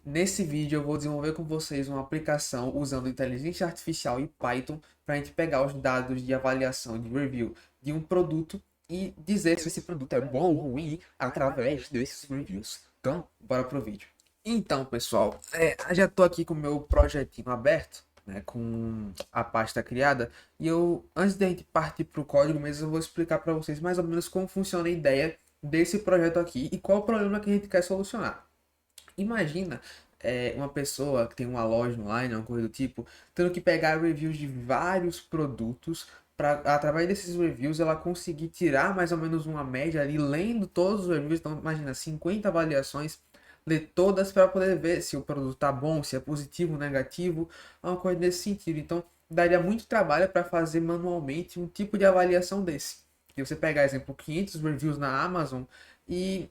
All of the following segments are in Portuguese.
Nesse vídeo eu vou desenvolver com vocês uma aplicação usando inteligência artificial e Python para a gente pegar os dados de avaliação de review de um produto e dizer se esse produto é bom ou ruim através desses reviews. Então, bora pro vídeo. Então, pessoal, eu já estou aqui com o meu projetinho aberto, né, com a pasta criada, e antes de a gente partir para o código mesmo, eu vou explicar para vocês mais ou menos como funciona a ideia desse projeto aqui e qual o problema que a gente quer solucionar. Imagina uma pessoa que tem uma loja online, uma coisa do tipo, tendo que pegar reviews de vários produtos para, através desses reviews, ela conseguir tirar mais ou menos uma média ali, lendo todos os reviews. Então, imagina, 50 avaliações, ler todas para poder ver se o produto tá bom, se é positivo, negativo, uma coisa desse sentido. Então, daria muito trabalho para fazer manualmente um tipo de avaliação desse. E você pegar, exemplo, 500 reviews na Amazon e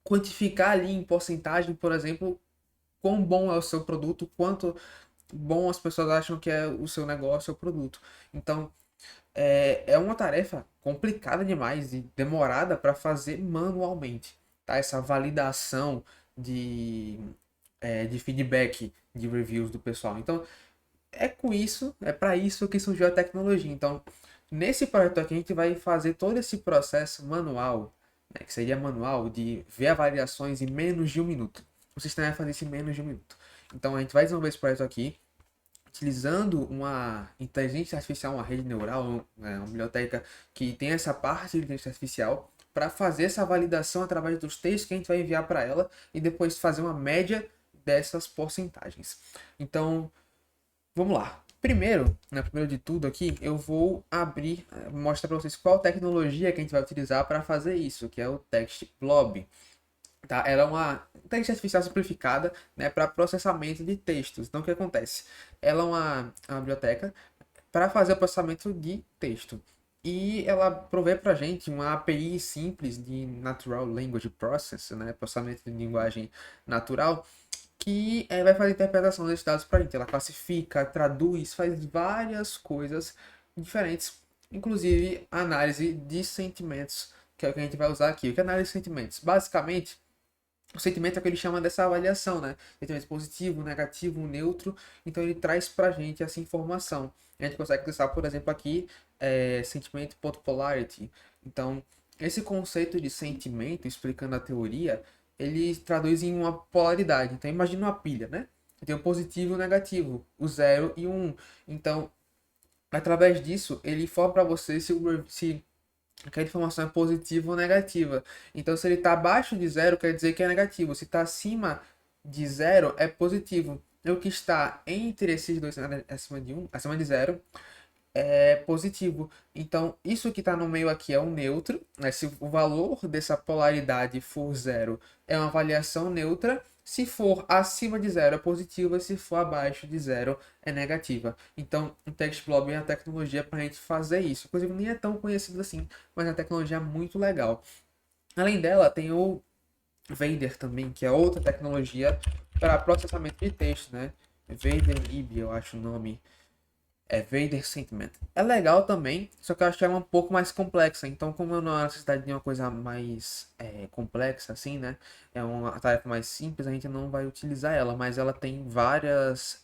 quantificar ali em porcentagem, por exemplo, quão bom é o seu produto, quanto bom as pessoas acham que é o seu negócio ou produto. Então, é uma tarefa complicada demais e demorada para fazer manualmente, tá? Essa validação de, de feedback de reviews do pessoal. Então, é para isso que surgiu a tecnologia. Então, nesse projeto aqui, a gente vai fazer todo esse processo manual, né, que seria manual, de ver avaliações em menos de um minuto. O sistema vai fazer isso em menos de um minuto. Então, a gente vai desenvolver esse projeto aqui, utilizando uma inteligência artificial, uma rede neural, né, uma biblioteca que tem essa parte de inteligência artificial, para fazer essa validação através dos textos que a gente vai enviar para ela e depois fazer uma média dessas porcentagens. Então, vamos lá. Primeiro, né, primeiro de tudo aqui, eu vou abrir, mostrar para vocês qual tecnologia que a gente vai utilizar para fazer isso, que é o Text Blob. Tá? Ela é uma inteligência artificial simplificada, né, para processamento de textos. Então, o que acontece? Ela é uma biblioteca para fazer o processamento de texto. E ela provê para a gente uma API simples de Natural Language Processing, né, processamento de linguagem natural, que vai fazer a interpretação desses dados para a gente. Ela classifica, traduz, faz várias coisas diferentes, inclusive análise de sentimentos, que é o que a gente vai usar aqui. O que é análise de sentimentos? Basicamente, o sentimento é o que ele chama dessa avaliação, né? Sentimento positivo, negativo, neutro. Então ele traz para a gente essa informação. A gente consegue acessar, por exemplo, aqui, sentimento.polarity. Então, esse conceito de sentimento, explicando a teoria, ele traduz em uma polaridade. Então, imagina uma pilha, né? Tem o positivo e o negativo, o 0 e o 1. Então, através disso, ele informa para você se aquela informação é positiva ou negativa. Então, se ele está abaixo de 0, quer dizer que é negativo. Se está acima de 0, é positivo. E o que está entre esses dois, acima de 1, acima de 0, é positivo. Então, isso que está no meio aqui é um neutro, né? Se o valor dessa polaridade for zero, é uma avaliação neutra. Se for acima de zero, é positiva. Se for abaixo de zero, é negativa. Então, o TextBlob é a tecnologia para a gente fazer isso. Inclusive, nem é tão conhecido assim, mas é uma tecnologia muito legal. Além dela, tem o Vader também, que é outra tecnologia para processamento de texto, né? Vader Lib, eu acho o nome. É Vader Sentiment. É legal também, só que eu acho que é um pouco mais complexa. Então, como eu não é necessidade de uma coisa mais complexa, assim, né? É uma tarefa mais simples, a gente não vai utilizar ela, mas ela tem várias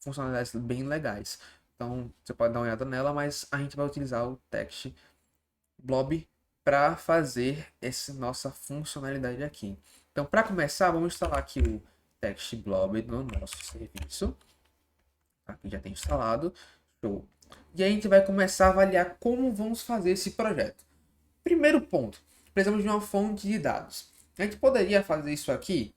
funcionalidades bem legais. Então, você pode dar uma olhada nela, mas a gente vai utilizar o Text Blob para fazer essa nossa funcionalidade aqui. Então, para começar, vamos instalar aqui o Text Blob no nosso serviço. Aqui já tem instalado. Show. E aí a gente vai começar a avaliar como vamos fazer esse projeto. Primeiro ponto, precisamos de uma fonte de dados. A gente poderia fazer isso aqui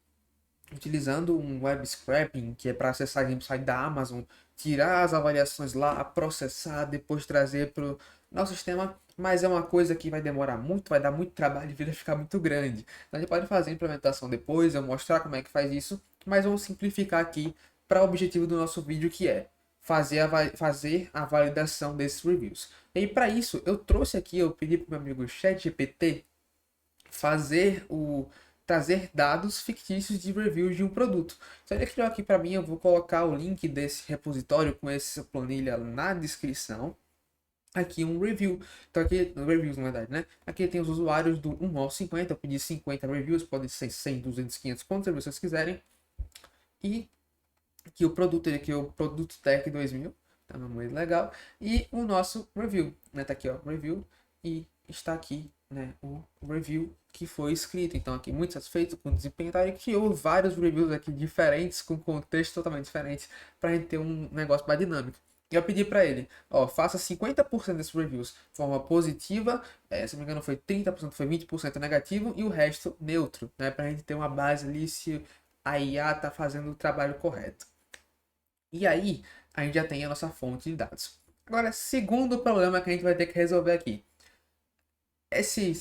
utilizando um web scraping, que é para acessar o site da Amazon, tirar as avaliações lá, processar, depois trazer para o nosso sistema, mas é uma coisa que vai demorar muito, vai dar muito trabalho e vai ficar muito grande. Então a gente pode fazer a implementação depois, eu mostrar como é que faz isso, mas vamos simplificar aqui para o objetivo do nosso vídeo, que é fazer a validação desses reviews. E para isso, eu trouxe aqui, eu pedi para o meu amigo ChatGPT fazer trazer dados fictícios de reviews de um produto. Então ele criou aqui para mim, eu vou colocar o link desse repositório com essa planilha na descrição. aqui um review. Então aqui, reviews na verdade, né? Aqui tem os usuários do 1 ao 50, eu pedi 50 reviews, pode ser 100, 200, 500, quantos vocês quiserem. E aqui o produto, ele aqui é o Produto Tech 2000, tá muito legal. E o nosso review, né? Tá aqui, ó, review, e está aqui, né, o review que foi escrito. Então aqui muito satisfeito com o desempenho, tá? Ele criou vários reviews aqui diferentes, com contextos totalmente diferentes, pra gente ter um negócio mais dinâmico. E eu pedi para ele, ó, faça 50% desses reviews de forma positiva, se não me engano foi 30%, foi 20% negativo e o resto neutro, né? Pra gente ter uma base ali se a IA tá fazendo o trabalho correto. E aí, a gente já tem a nossa fonte de dados. Agora, segundo problema que a gente vai ter que resolver aqui. Esse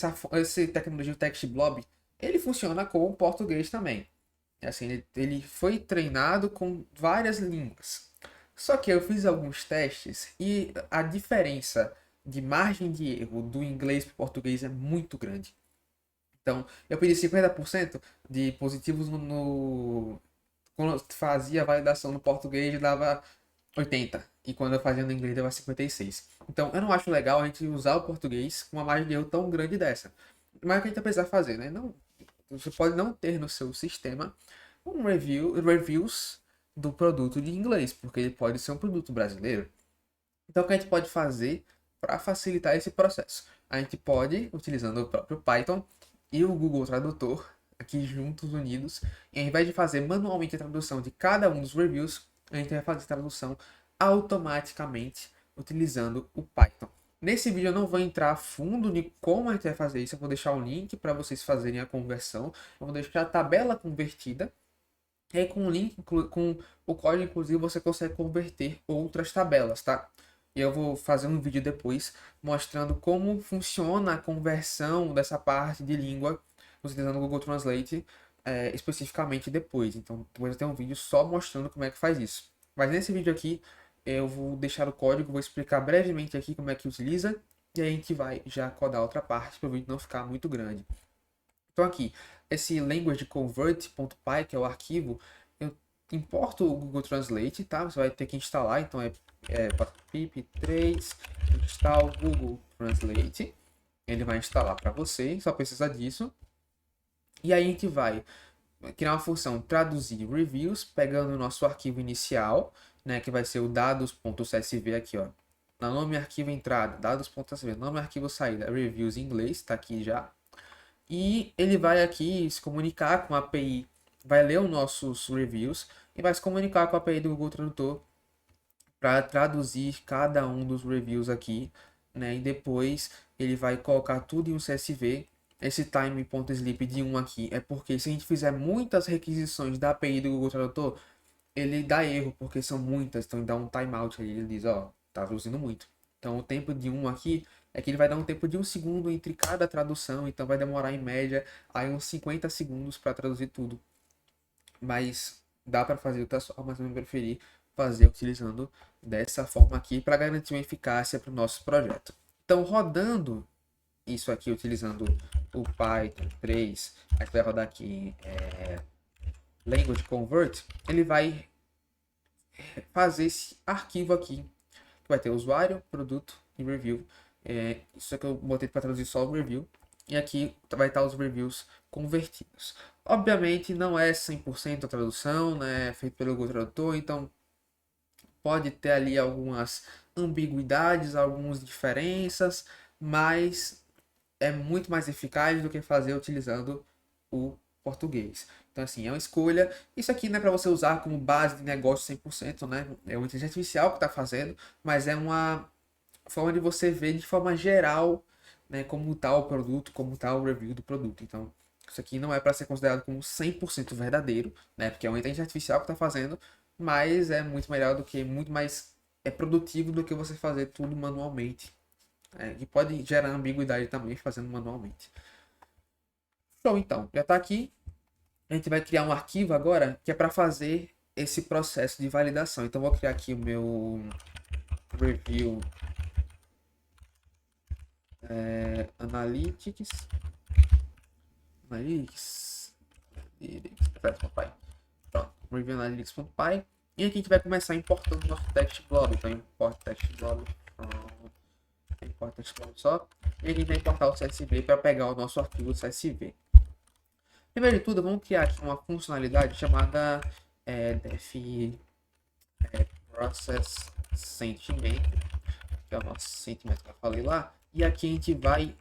tecnologia, o TextBlob, ele funciona com o português também. Assim, ele foi treinado com várias línguas. Só que eu fiz alguns testes e a diferença de margem de erro do inglês para o português é muito grande. Então, eu pedi 50% de positivos quando eu fazia a validação no português, dava 80. E quando eu fazia no inglês, dava 56. Então, eu não acho legal a gente usar o português com uma margem de erro tão grande dessa. Mas o que a gente precisa fazer, né? Não, você pode não ter no seu sistema reviews do produto de inglês, porque ele pode ser um produto brasileiro. Então, o que a gente pode fazer para facilitar esse processo? A gente pode, utilizando o próprio Python e o Google Tradutor, aqui juntos, unidos, e ao invés de fazer manualmente a tradução de cada um dos reviews, a gente vai fazer a tradução automaticamente utilizando o Python. Nesse vídeo eu não vou entrar a fundo em como a gente vai fazer isso, eu vou deixar o link para vocês fazerem a conversão, eu vou deixar a tabela convertida, e aí com o link, com o código, inclusive, você consegue converter outras tabelas, tá? E eu vou fazer um vídeo depois mostrando como funciona a conversão dessa parte de língua utilizando o Google Translate especificamente depois. Então, depois eu tenho um vídeo só mostrando como é que faz isso. Mas nesse vídeo aqui, eu vou deixar o código, vou explicar brevemente aqui como é que utiliza, e aí a gente vai já codar outra parte para o vídeo não ficar muito grande. Então aqui, esse languageconvert.py, que é o arquivo, eu importo o Google Translate, tá? Você vai ter que instalar, então é pip3 install Google Translate. Ele vai instalar para você, só precisa disso. E aí a gente vai criar uma função traduzir reviews, pegando o nosso arquivo inicial, né, que vai ser o dados.csv aqui, ó. No nome arquivo entrada, dados.csv, nome arquivo saída, reviews em inglês, tá aqui já. E ele vai aqui se comunicar com a API, vai ler os nossos reviews e vai se comunicar com a API do Google Tradutor para traduzir cada um dos reviews aqui, né? E depois ele vai colocar tudo em um CSV. Esse time.sleep de 1 aqui é porque se a gente fizer muitas requisições da API do Google Tradutor, ele dá erro, porque são muitas, então ele dá um timeout aí, ele diz, ó, tá traduzindo muito. Então o tempo de 1 aqui é que ele vai dar um tempo de 1 segundo entre cada tradução, então vai demorar em média aí uns 50 segundos para traduzir tudo. Mas dá para fazer de outras formas, mas eu preferi fazer utilizando dessa forma aqui para garantir uma eficácia para o nosso projeto. Então, rodando isso aqui utilizando o Python 3, a gente vai rodar aqui Language Convert, ele vai fazer esse arquivo aqui, que vai ter usuário, produto e review. Isso aqui eu botei para traduzir só o review. E aqui vai estar os reviews convertidos. Obviamente não é 100% a tradução, né? É feito pelo Google Tradutor, então pode ter ali algumas ambiguidades, algumas diferenças, mas é muito mais eficaz do que fazer utilizando o português. Então, assim, é uma escolha. Isso aqui não é para você usar como base de negócio 100%, né? É uma inteligência artificial que está fazendo, mas é uma forma de você ver de forma geral, né, como está o produto, como está o review do produto. Então, isso aqui não é para ser considerado como 100% verdadeiro, né? Porque é uma inteligência artificial que está fazendo, mas é muito melhor do que, muito mais produtivo do que você fazer tudo manualmente. E pode gerar ambiguidade também fazendo manualmente. Show, então. Já está aqui. A gente vai criar um arquivo agora que é para fazer esse processo de validação. Então, vou criar aqui o meu review analytics. Papai. Pronto, review analytics.py. E aqui a gente vai começar importando o nosso text blob. Então, import text blob from importa só, e a gente vai importar o CSV para pegar o nosso arquivo CSV. Primeiro de tudo, vamos criar aqui uma funcionalidade chamada def process sentimento, que é o nosso sentimento que eu falei lá, e aqui a gente vai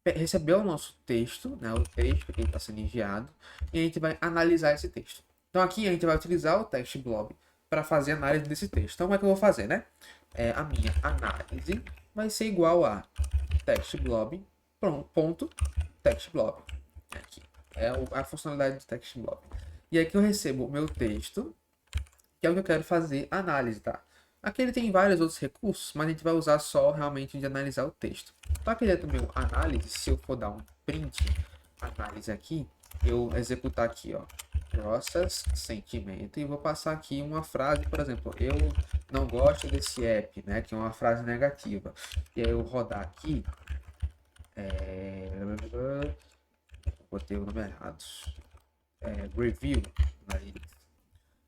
receber o nosso texto, né, o texto que está sendo enviado, e a gente vai analisar esse texto. Então aqui a gente vai utilizar o text blob para fazer análise desse texto. Então como é que eu vou fazer, né? A minha análise vai ser igual a text blob, ponto, text blob. Aqui é a funcionalidade do text blob. E aqui eu recebo o meu texto, que é o que eu quero fazer análise, tá? Aqui ele tem vários outros recursos, mas a gente vai usar só realmente de analisar o texto. Para aqui dentro do meu análise, se eu for dar um print análise aqui, eu executar aqui, ó, process sentimento, e vou passar aqui uma frase, por exemplo, eu não gosto desse app, né, que é uma frase negativa. E aí eu rodar aqui, botei o nome errado, review,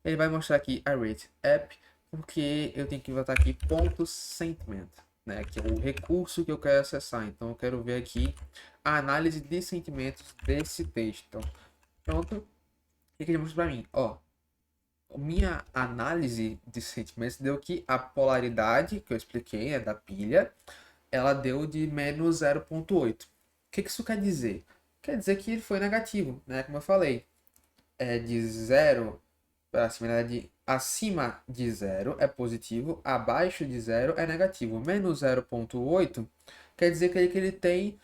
ele vai mostrar aqui a rate app, porque eu tenho que botar aqui ponto sentimento, né, que é o recurso que eu quero acessar. Então eu quero ver aqui a análise de sentimentos desse texto. Então, pronto. O que ele mostra para mim? Ó, minha análise de sentimentos deu que a polaridade que eu expliquei, né, da pilha, ela deu de menos 0,8. O que isso quer dizer? Quer dizer que ele foi negativo, né? Como eu falei, de 0 para cima, na verdade, acima de 0 é positivo, abaixo de 0 é negativo. Menos 0,8 quer dizer que ele tem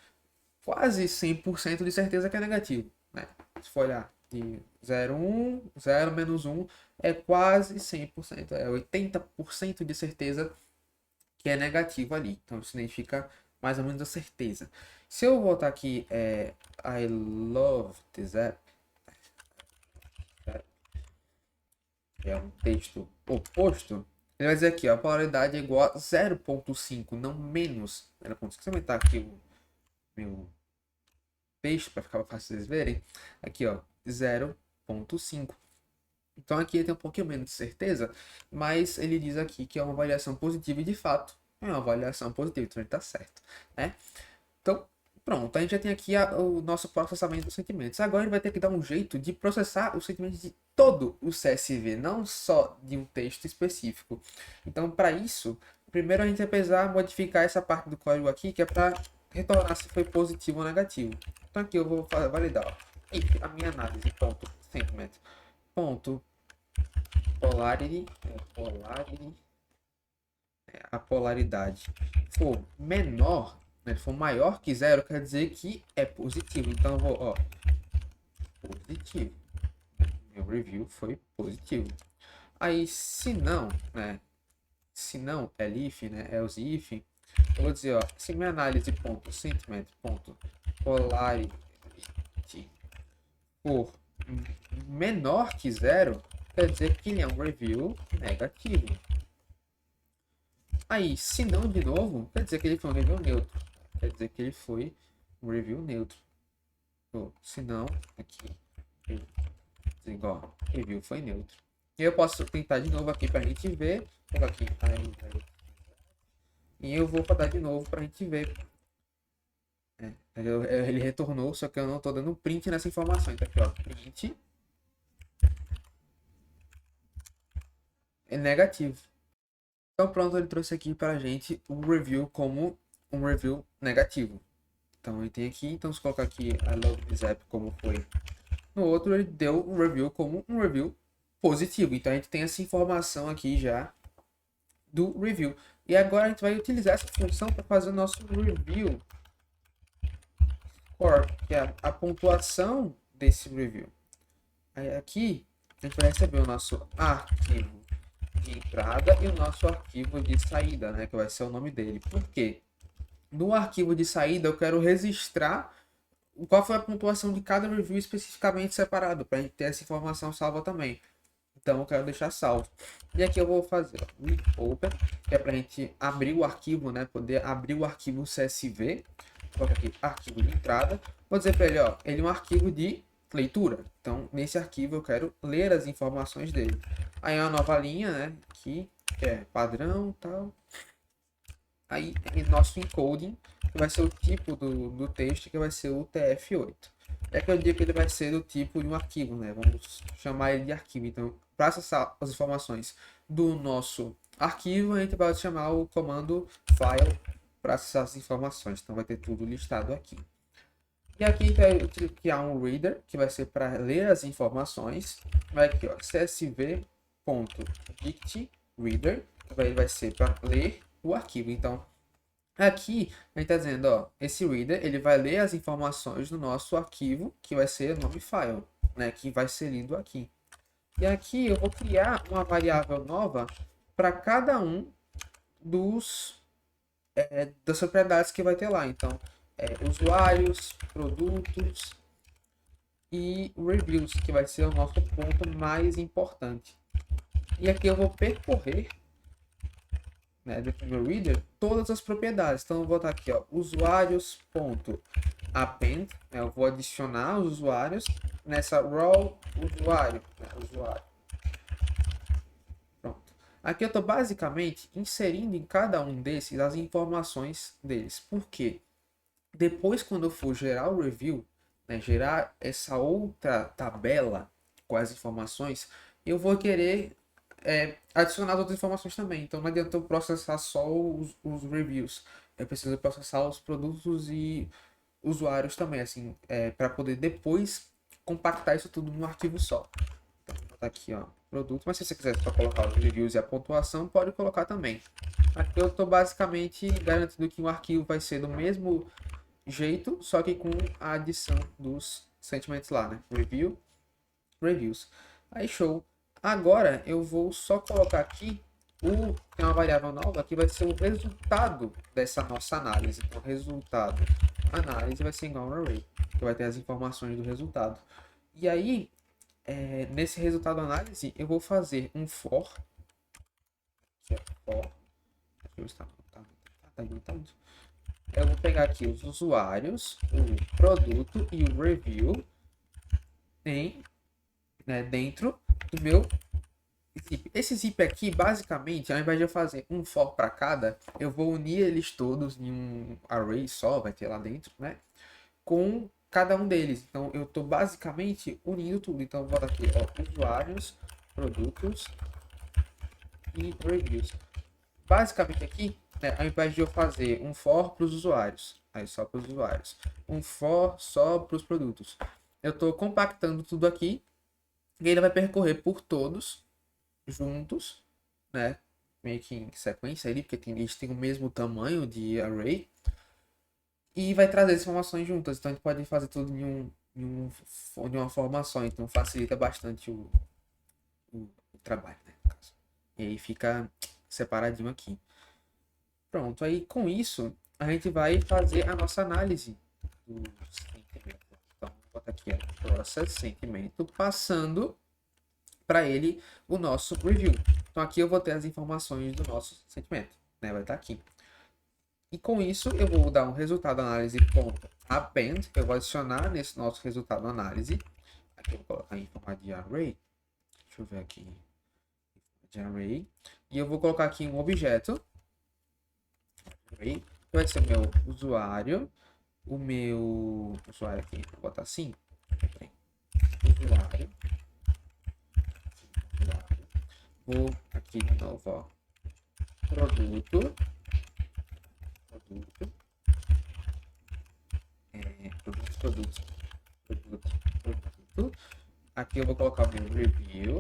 quase 100% de certeza que é negativo, né? Se for olhar de 0, 1, 0 menos 1 é quase 100%, é 80% de certeza que é negativo ali. Então isso significa mais ou menos a certeza. Se eu voltar aqui, I love this app, que é um texto oposto, ele vai dizer aqui, ó, a polaridade é igual a 0,5, não menos 0,5. Se eu aumentar aqui o meu texto para ficar fácil vocês verem, aqui ó, 0,5. Então aqui ele tem um pouquinho menos de certeza, mas ele diz aqui que é uma avaliação positiva e de fato é uma avaliação positiva, então ele está certo, né? Então, pronto, a gente já tem aqui o nosso processamento dos sentimentos. Agora ele vai ter que dar um jeito de processar os sentimentos de todo o CSV, não só de um texto específico. Então, para isso, primeiro a gente vai precisar modificar essa parte do código aqui, que é para retornar se foi positivo ou negativo. Então aqui eu vou validar, ó, if a minha análise ponto sentiment ponto polarity, a polaridade for menor, né, for maior que 0, quer dizer que é positivo. Então eu vou, ó, positivo. Meu review foi positivo. Aí se não, né, se não elif, né, else if, eu vou dizer, ó, se minha análise ponto sentiment ponto polarity for menor que 0, quer dizer que ele é um review negativo. Aí, se não de novo, quer dizer que ele foi um review neutro. Quer dizer que ele foi um review neutro. Se não, aqui, igual, review foi neutro. E eu posso tentar de novo aqui para a gente ver. Vou aqui, e eu vou rodar de novo para a gente ver. Ele retornou, só que eu não estou dando print nessa informação. Então aqui, ó, print é negativo. Então pronto, ele trouxe aqui para a gente o review como um review negativo. Então ele tem aqui, então se colocar aqui I love this app como foi no outro, ele deu um review como um review positivo. Então a gente tem essa informação aqui já do review. E agora a gente vai utilizar essa função para fazer o nosso review score, que é a pontuação desse review. Aí aqui a gente vai receber o nosso arquivo de entrada e o nosso arquivo de saída, né, que vai ser o nome dele. Por quê? No arquivo de saída eu quero registrar qual foi a pontuação de cada review especificamente separado, para a gente ter essa informação salva também. Então eu quero deixar salvo. E aqui eu vou fazer open, que é para a gente abrir o arquivo, né, poder abrir o arquivo CSV. Coloca aqui arquivo de entrada. Vou dizer para ele, ó, ele é um arquivo de leitura. Então nesse arquivo eu quero ler as informações dele. Aí é uma nova linha, né, aqui, que é padrão, tal. aí em nosso encoding, que vai ser o tipo do texto, que vai ser o TF8. É que eu digo que ele vai ser do tipo de um arquivo, né? Vamos chamar ele de arquivo. Então, para acessar as informações do nosso arquivo, a gente vai chamar o comando file para acessar as informações. Então, vai ter tudo listado aqui. E aqui a gente vai criar um reader, que vai ser para ler as informações. Vai aqui, ó, csv.dictReader, que vai ser para ler o arquivo. Então, aqui a gente está dizendo, ó, esse reader ele vai ler as informações do nosso arquivo, que vai ser o nome file, né, que vai ser lido aqui. E aqui eu vou criar uma variável nova para cada um das propriedades que vai ter lá. Então, usuários, produtos e reviews, que vai ser o nosso ponto mais importante. E aqui eu vou percorrer, né, do meu reader, todas as propriedades. Então eu vou botar aqui, ó, usuários.append, né, eu vou adicionar os usuários nessa raw usuário, né, usuário. Pronto. Aqui eu estou basicamente inserindo em cada um desses as informações deles. Por quê? Depois, quando eu for gerar o review, né, gerar essa outra tabela com as informações, eu vou querer adicionar outras informações também. Então não adianta eu processar só os reviews. Eu preciso processar os produtos e usuários também, assim, para poder depois compactar isso tudo num arquivo só. Então, vou botar aqui, ó, produto. Mas se você quiser só colocar os reviews e a pontuação, pode colocar também. Aqui eu estou basicamente garantindo que o arquivo vai ser do mesmo jeito, só que com a adição dos sentimentos lá, né? Reviews. Aí show. Agora eu vou só colocar aqui tem uma variável nova que vai ser o resultado dessa nossa análise. Então, resultado análise vai ser igual a um array, que vai ter as informações do resultado. E aí, nesse resultado análise, eu vou fazer um for. Que é for. Eu vou pegar aqui os usuários, o produto e o review dentro do meu zip. Esse zip aqui, basicamente, ao invés de eu fazer um for para cada, eu vou unir eles todos em um array só, vai ter lá dentro, né? Com cada um deles. Então, eu estou basicamente unindo tudo. Então, eu vou botar aqui, ó, usuários, produtos e reviews. Basicamente aqui, né, ao invés de eu fazer um for para os usuários, aí só para os usuários, um for só para os produtos, eu estou compactando tudo aqui e ele vai percorrer por todos juntos, né? Meio que em sequência ali, porque eles têm o mesmo tamanho de array. E vai trazer as informações juntas. Então a gente pode fazer tudo de uma forma só. Então facilita bastante o trabalho, né, no caso. E aí fica separadinho aqui. Pronto, aí com isso a gente vai fazer a nossa análise do sentimento. Então vou botar aqui a process sentimento, passando para ele o nosso review. Então aqui eu vou ter as informações do nosso sentimento, né? Vai estar aqui. E com isso eu vou dar um resultado análise.append, eu vou adicionar nesse nosso resultado análise. Aqui eu vou colocar em forma de array. Deixa eu ver aqui. De array. E eu vou colocar aqui um objeto. Array, que vai ser o meu usuário. O meu usuário aqui, vou botar assim. Usuário. Vou aqui de novo, ó. Produto. Produto. Aqui eu vou colocar o meu review.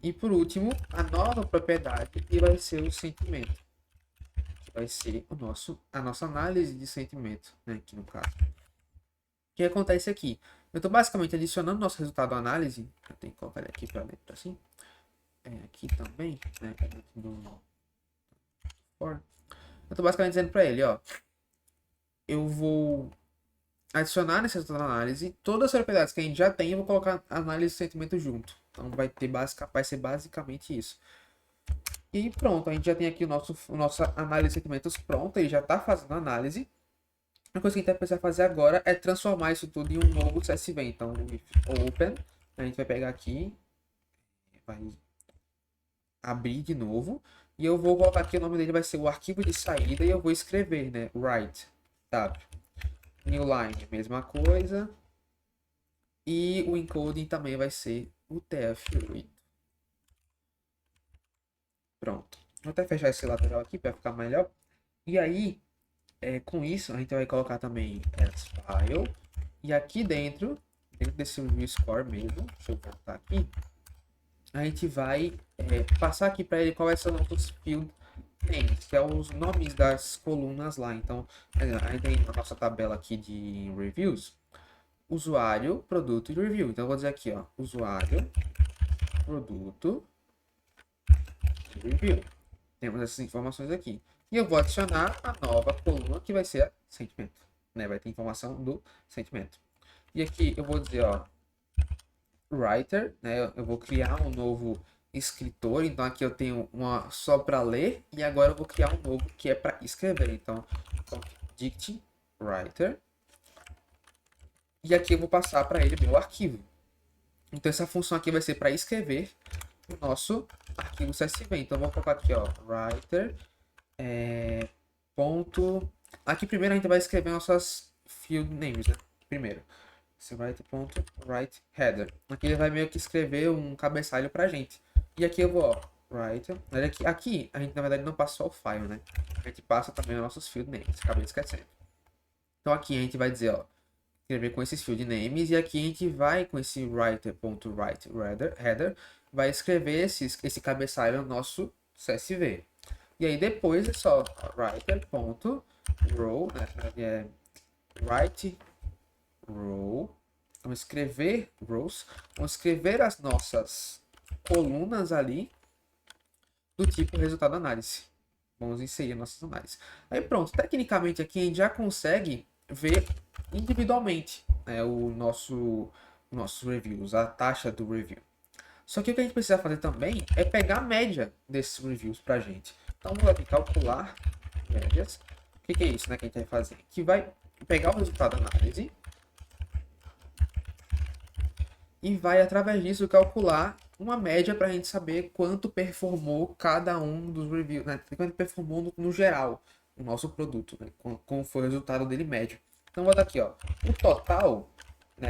E por último, a nova propriedade que vai ser o sentimento. Que vai ser a nossa análise de sentimento, né, aqui no caso. O que acontece aqui? Eu estou basicamente adicionando nosso resultado análise. Eu tenho que colocar ele aqui para dentro assim. Aqui também, né? Eu estou basicamente dizendo para ele, ó. Eu vou adicionar nesse resultado análise todas as propriedades que a gente já tem. Eu vou colocar análise de sentimento junto. Então vai ser basicamente isso. E pronto, a gente já tem aqui nossa análise de sentimentos pronta. Ele já está fazendo análise. A coisa que a gente vai precisar fazer agora é transformar isso tudo em um novo CSV. Então, open, a gente vai pegar aqui, vai abrir de novo. E eu vou colocar aqui, o nome dele vai ser o arquivo de saída e eu vou escrever, né? Write, tab. New line, mesma coisa. E o encoding também vai ser o TF8. Pronto. Vou até fechar esse lateral aqui para ficar melhor. E aí, com isso, a gente vai colocar também as file. E aqui dentro desse review score mesmo, deixa eu voltar aqui, a gente vai passar aqui para ele quais são os nossos field names, que é os nomes das colunas lá. Então, a gente tem a nossa tabela aqui de reviews, usuário, produto e review. Então, eu vou dizer aqui, ó, usuário, produto e review. Temos essas informações aqui. E eu vou adicionar a nova coluna que vai ser sentimento, né? Vai ter informação do sentimento. E aqui eu vou dizer, ó, writer, né? Eu vou criar um novo escritor. Então aqui eu tenho uma só para ler e agora eu vou criar um novo que é para escrever. Então dict writer. E aqui eu vou passar para ele meu arquivo. Então essa função aqui vai ser para escrever o nosso arquivo CSV. Então eu vou colocar aqui, ó, writer ponto. Aqui primeiro a gente vai escrever nossas field names, né? Primeiro. Esse write header. Aqui ele vai meio que escrever um cabeçalho pra gente. E aqui eu vou, ó, write. Aqui a gente na verdade não passa só o file, né? A gente passa também os nossos field names. Acabei esquecendo. Então aqui a gente vai dizer, ó, escrever com esses field names. E aqui a gente vai com esse writer.write header, vai escrever esse cabeçalho no nosso CSV. E aí depois é só writer.row, né? Write row. Vamos escrever rows. Vamos escrever as nossas colunas ali do tipo resultado análise. Vamos inserir nossas análises. Aí pronto. Tecnicamente aqui a gente já consegue ver individualmente, né, nossos reviews, a taxa do review. Só que o que a gente precisa fazer também é pegar a média desses reviews pra gente. Então vamos aqui calcular médias. O que é isso, né, que a gente vai fazer? Que vai pegar o resultado da análise e vai, através disso, calcular uma média para a gente saber quanto performou cada um dos reviews, né? Quanto performou no geral o nosso produto, né? Como foi o resultado dele médio. Então, vou dar aqui, ó, o total, né?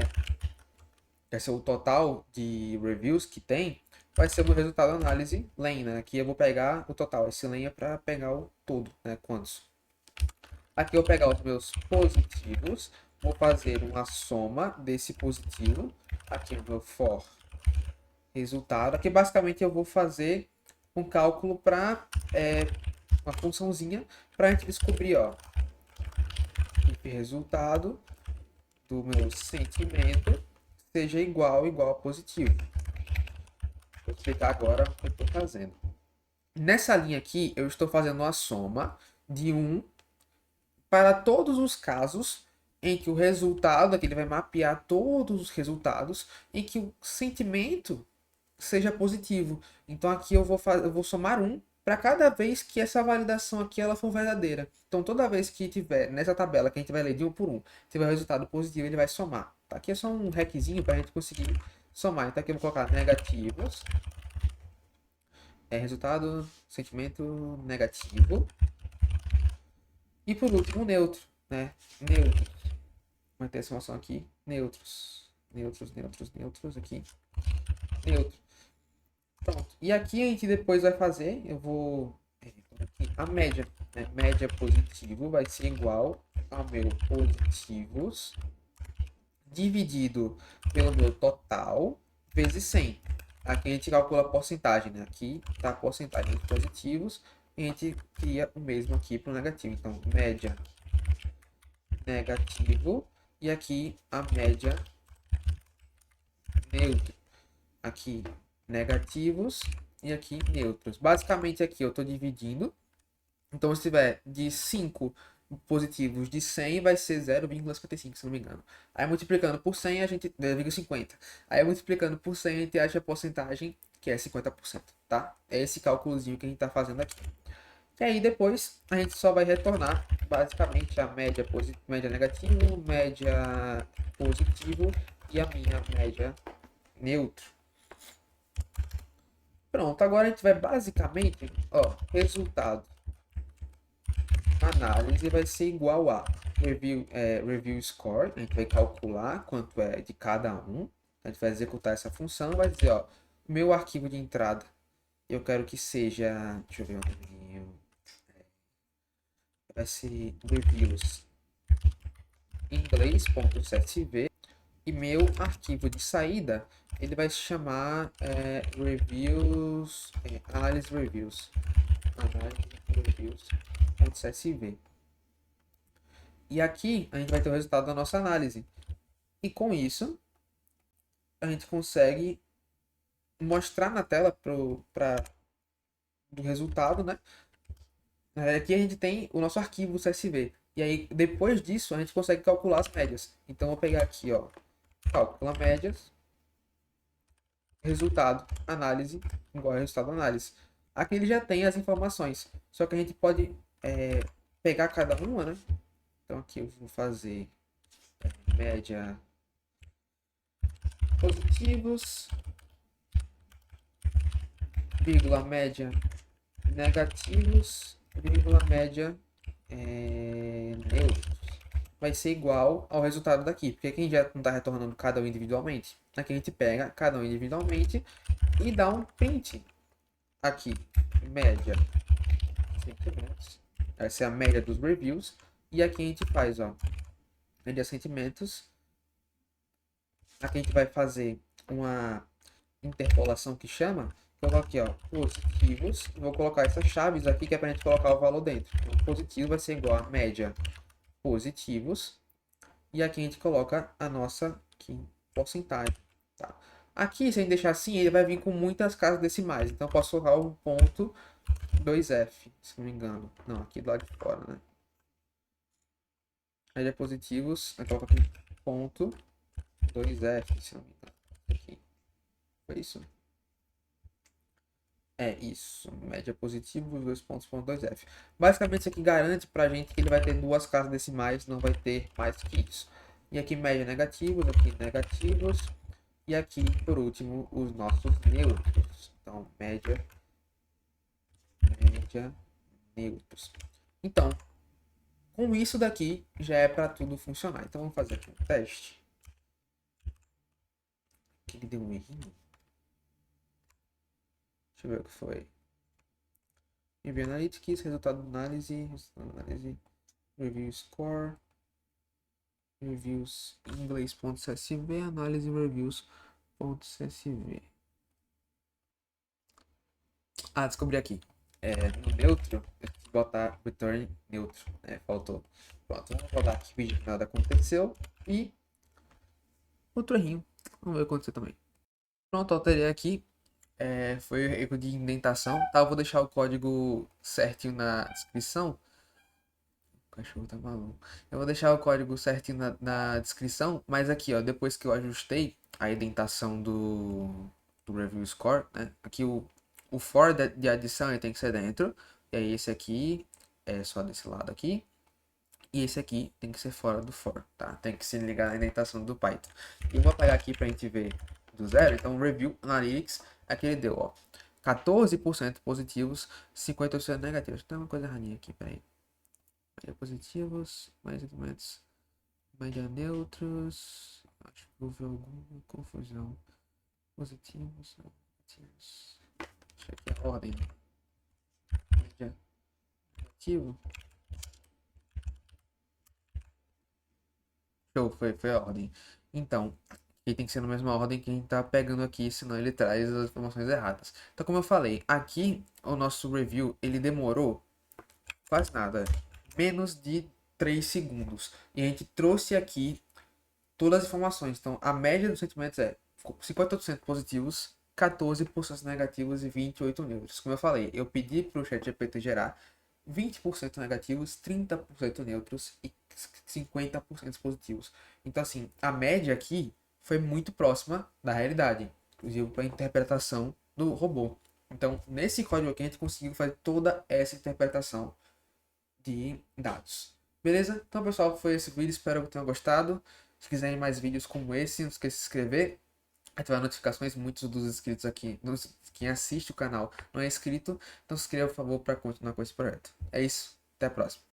Vai ser o total de reviews que tem, vai ser o resultado da análise len, né? Aqui eu vou pegar o total, esse len é para pegar o todo, né? Quantos? Aqui eu vou pegar os meus positivos, vou fazer uma soma desse positivo, aqui no meu for resultado. Aqui basicamente eu vou fazer um cálculo para uma funçãozinha para a gente descobrir, ó, que resultado do meu sentimento seja igual a positivo. Vou explicar agora o que eu estou fazendo. Nessa linha aqui, eu estou fazendo uma soma de 1 para todos os casos em que o resultado, aqui ele vai mapear todos os resultados, em que o sentimento seja positivo. Então aqui eu vou somar 1 para cada vez que essa validação aqui ela for verdadeira. Então toda vez que tiver nessa tabela que a gente vai ler de 1 por 1, tiver resultado positivo, ele vai somar. Tá? Aqui é só um hackzinho para a gente conseguir somar. Então aqui eu vou colocar negativos. Resultado, sentimento negativo. E por último, neutro, né? Neutro. Vai ter essa noção aqui. Neutros. Neutros aqui. Neutro. Pronto. E aqui a gente depois vai fazer, eu vou aqui, a média, né? Média positivo vai ser igual ao meu positivos dividido pelo meu total vezes 100. Aqui a gente calcula a porcentagem, né? Aqui tá a porcentagem de positivos e a gente cria o mesmo aqui para o negativo. Então, média negativo e aqui a média neutro. Aqui negativos e aqui neutros. Basicamente aqui eu estou dividindo. Então se tiver de 5 positivos de 100 vai ser 0,55, se não me engano. Aí multiplicando por 100 a gente 0,50. Aí multiplicando por 100 a gente acha a porcentagem que é 50%, tá? É esse cálculozinho que a gente está fazendo aqui. E aí depois a gente só vai retornar basicamente a média média negativo, média positivo e a minha média neutro. Pronto, agora a gente vai basicamente, ó, resultado, análise vai ser igual a review score, a gente vai calcular quanto é de cada um, a gente vai executar essa função, vai dizer, ó, meu arquivo de entrada, eu quero que seja, deixa eu ver, vai ser reviews inglês.csv e meu arquivo de saída ele vai se chamar analyse reviews.csv. E aqui a gente vai ter o resultado da nossa análise. E com isso a gente consegue mostrar na tela do resultado, né? Aqui a gente tem o nosso arquivo CSV. E aí, depois disso, a gente consegue calcular as médias. Então, eu vou pegar aqui, ó, calcula médias, resultado, análise, igual a resultado, análise. Aqui ele já tem as informações. Só que a gente pode pegar cada uma, né? Então, aqui eu vou fazer média positivos, vírgula média negativos, vírgula média neutros. Vai ser igual ao resultado daqui, porque aqui a gente já não está retornando cada um individualmente. Aqui a gente pega cada um individualmente e dá um print aqui, média sentimentos. Essa é a média dos reviews. E aqui a gente faz, ó, média sentimentos. Aqui a gente vai fazer uma interpolação que chama. Coloco aqui, ó, positivos. Vou colocar essas chaves aqui que é para a gente colocar o valor dentro. Então, positivo vai ser igual a média positivos. E aqui a gente coloca a nossa aqui, porcentagem. Tá? Aqui, se a gente deixar assim, ele vai vir com muitas casas decimais. Então, eu posso colocar um ponto 2F, se não me engano. Não, aqui do lado de fora, né? Média positivos, eu coloco aqui ponto 2F, se não me engano. Aqui. Foi isso? É isso, média positiva, dois pontos, ponto 2F. Basicamente isso aqui garante pra gente que ele vai ter duas casas decimais, não vai ter mais que isso. E aqui média negativos, aqui negativos. E aqui, por último, os nossos neutros. Então, média neutros. Então, com isso daqui já é para tudo funcionar. Então, vamos fazer aqui um teste. Aqui ele deu um errinho. Deixa eu ver o que foi. Review Analytics, resultado de análise, review score, reviews inglês.csv, análise reviews.csv. Ah, descobri aqui. No neutro, eu tenho que botar return neutro. Faltou. Pronto, vamos rodar aqui, fingir que nada aconteceu. E outro errinho. Vamos ver o que aconteceu também. Pronto, alterei aqui. Foi erro de indentação. Tá, eu vou deixar o código certinho na descrição. O cachorro tá maluco. Eu vou deixar o código certinho na descrição. Mas aqui, ó, depois que eu ajustei a indentação do review score, né? Aqui o for de adição ele tem que ser dentro. E aí esse aqui é só desse lado aqui. E esse aqui tem que ser fora do for, tá? Tem que se ligar na indentação do Python. E eu vou apagar aqui pra gente ver do zero. Então, Review Analytics, aqui ele deu, ó, 14% positivos, 58% negativos. Tem uma coisa erradinha aqui, peraí. Média positivos, mais elementos, média neutros. Acho que houve alguma confusão. Positivos, negativos. Deixa aqui a ordem. Média negativo. Show, foi a ordem. Então, ele tem que ser na mesma ordem que a gente tá pegando aqui, senão ele traz as informações erradas. Então, como eu falei, aqui o nosso review, ele demorou quase nada, menos de 3 segundos. E a gente trouxe aqui todas as informações. Então, a média dos sentimentos é 50% positivos, 14% negativos e 28 neutros. Como eu falei, eu pedi para o ChatGPT gerar 20% negativos, 30% neutros e 50% positivos. Então, assim, a média aqui foi muito próxima da realidade, inclusive para a interpretação do robô. Então, nesse código aqui, a gente conseguiu fazer toda essa interpretação de dados. Beleza? Então, pessoal, foi esse vídeo. Espero que tenham gostado. Se quiserem mais vídeos como esse, não esqueça de se inscrever. ativar notificações. Muitos dos inscritos aqui, quem assiste o canal não é inscrito, então se inscreva, por favor, para continuar com esse projeto. É isso, até a próxima.